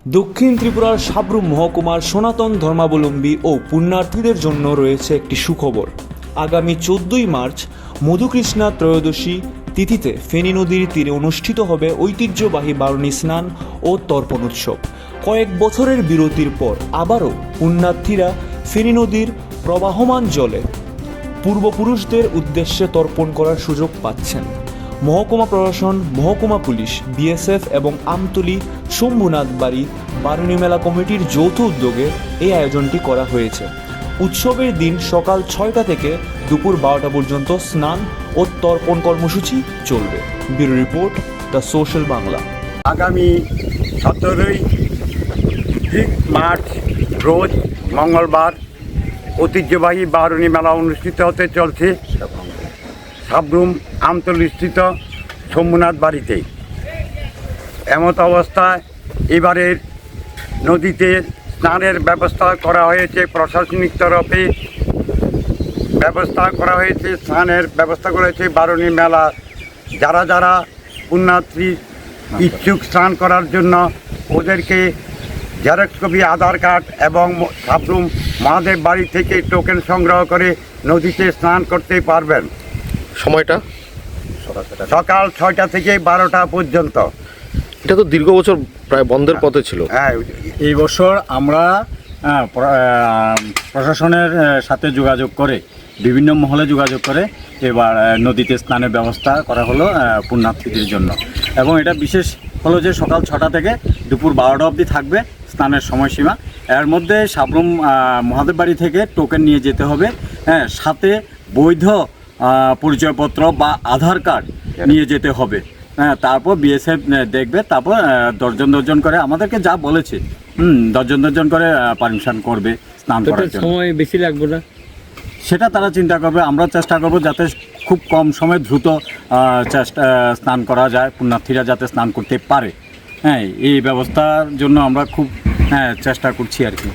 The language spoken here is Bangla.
দক্ষিণ ত্রিপুরার সাব্রুম মহকুমার সনাতন ধর্মাবলম্বী ও পুণ্যার্থীদের জন্য রয়েছে একটি সুখবর। আগামী 14ই মার্চ মধুকৃষ্ণা ত্রয়োদশী তিথিতে ফেনী নদীর তীরে অনুষ্ঠিত হবে ঐতিহ্যবাহী বারুণী স্নান ও তর্পণ উৎসব। কয়েক বছরের বিরতির পর আবারও পুণ্যার্থীরা ফেনী নদীর প্রবাহমান জলে পূর্বপুরুষদের উদ্দেশ্যে তর্পণ করার সুযোগ পাচ্ছেন। মহকুমা প্রশাসন, মহকুমা পুলিশ, বিএসএফ এবং আমতলী শম্ভুনাথ বাড়ি বারুণী মেলা কমিটির যৌথ উদ্যোগে এই আয়োজনটি করা হয়েছে। উৎসবের দিন সকাল 6টা থেকে দুপুর 12টা পর্যন্ত স্নান ও তর্পণ কর্মসূচি চলবে। Bureau report, the social Bangla. আগামী 17ই মার্চ রোজ মঙ্গলবার ঐতিহ্যবাহী বারুণী মেলা অনুষ্ঠিত হতে চলছে সাব্রুম আমতলীস্থিত শম্ভুনাথ বাড়িতে। এমত অবস্থায় এবারের নদীতে স্নানের ব্যবস্থা করা হয়েছে, প্রশাসনিক তরফে স্নানের ব্যবস্থা করা হয়েছে। বারুণী মেলা যারা যারা পুণ্যার্থী ইচ্ছুক স্নান করার জন্য ওদেরকে জেরক্স কপি, আধার কার্ড এবং সাব্রুম মহাদেব বাড়ি থেকে টোকেন সংগ্রহ করে নদীতে স্নান করতে পারবেন। সময়টা সকাল 6টা থেকে 12টা পর্যন্ত। এটা তো দীর্ঘ বছর প্রায় বন্ধের পথে ছিল। হ্যাঁ, এই বছর আমরা প্রশাসনের সাথে যোগাযোগ করে, বিভিন্ন মহলে যোগাযোগ করে এবার নদীতে স্নানের ব্যবস্থা করা হলো পুণ্যার্থীদের জন্য। এবং এটা বিশেষ হলো যে সকাল 6টা থেকে দুপুর 12টা অবধি থাকবে স্নানের সময়সীমা। এর মধ্যে সাব্রুম মহাদেব বাড়ি থেকে টোকেন নিয়ে যেতে হবে, হ্যাঁ, সাথে বৈধ পরিচয়পত্র বা আধার কার্ড নিয়ে যেতে হবে। হ্যাঁ, তারপর বিএসএফ দেখবে, তারপর দর্জন করে আমাদেরকে যা বলেছে দর্জন করে পারমিশন করবে স্নান করার জন্য। সময় বেশি লাগবে না সেটা তারা চিন্তা করবে। আমরা চেষ্টা করব যাতে খুব কম সময়ে দ্রুত স্নান করা যায়, পুণ্যার্থীরা যাতে স্নান করতে পারে। হ্যাঁ, এই ব্যবস্থার জন্য আমরা খুব চেষ্টা করছি আর কি।